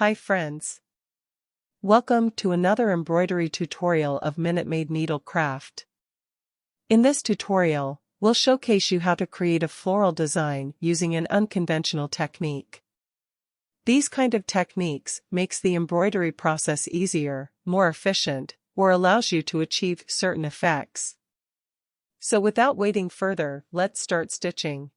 Hi friends! Welcome to another embroidery tutorial of Minute Maid Needle Craft. In this tutorial, we'll showcase you how to create a floral design using an unconventional technique. These kind of techniques makes the embroidery process easier, more efficient, or allows you to achieve certain effects. So without waiting further, let's start stitching.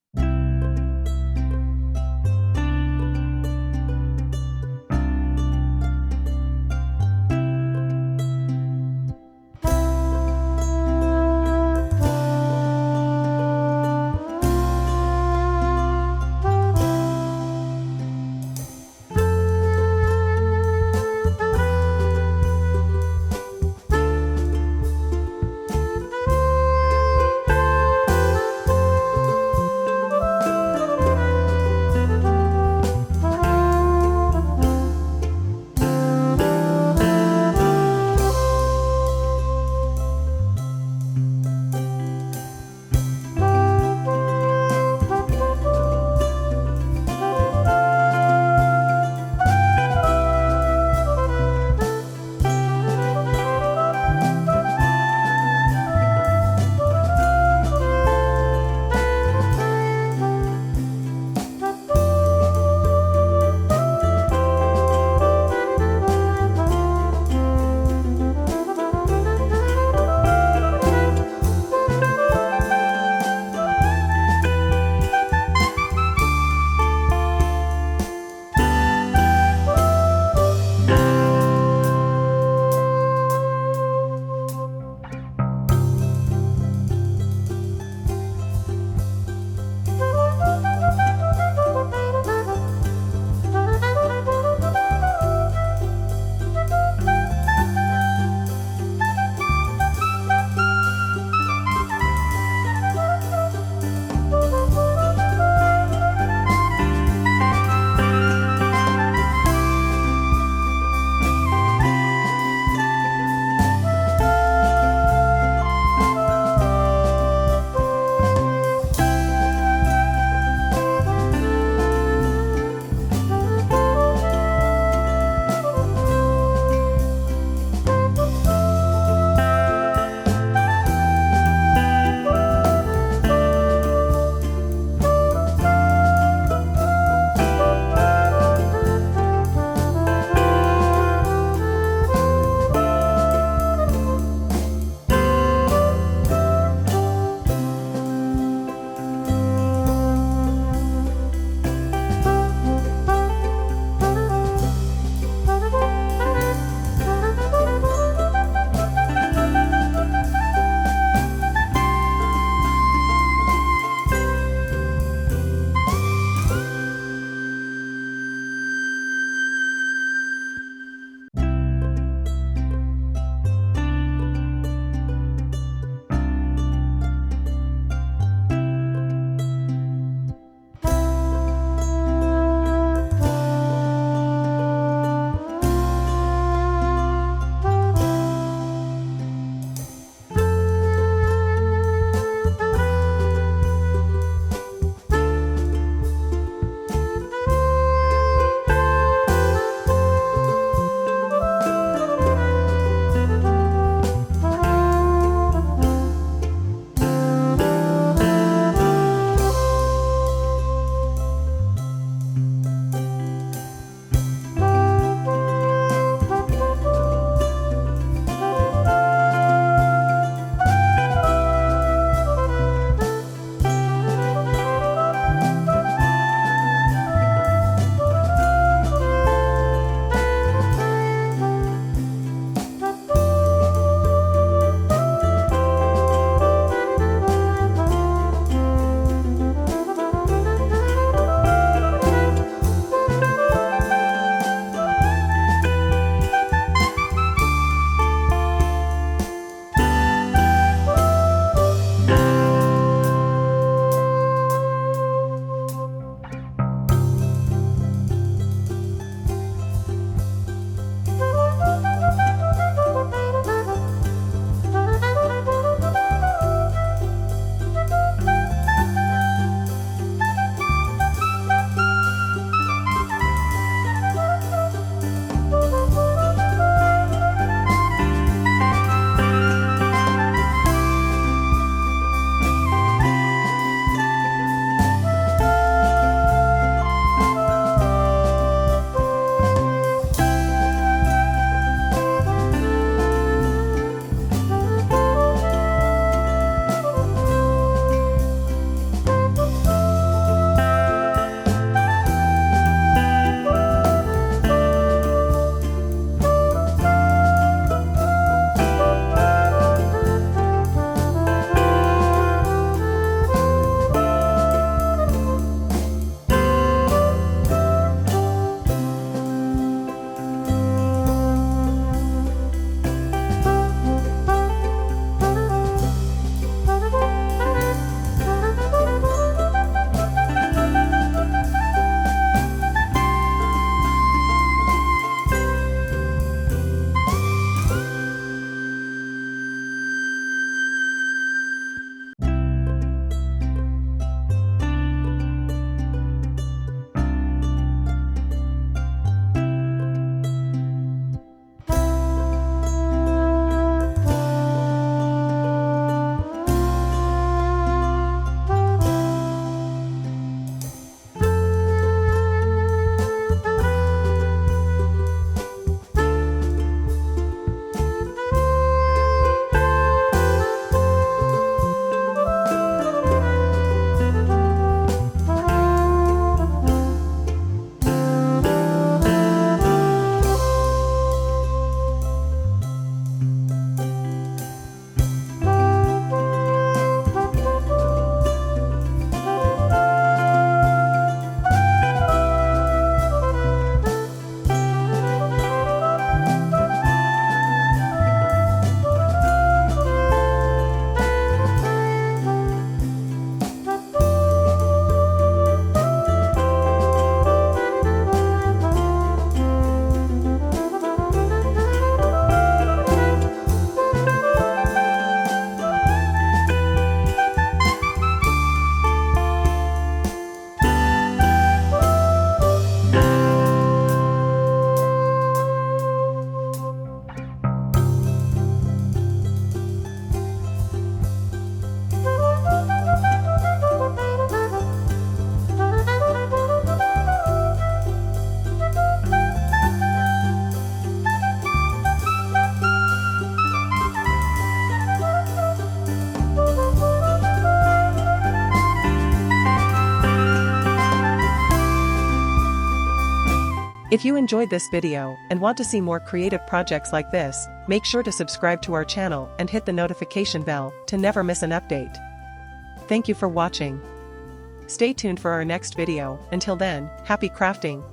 If you enjoyed this video and want to see more creative projects like this, make sure to subscribe to our channel and hit the notification bell to never miss an update. Thank you for watching. Stay tuned for our next video. Until then, happy crafting!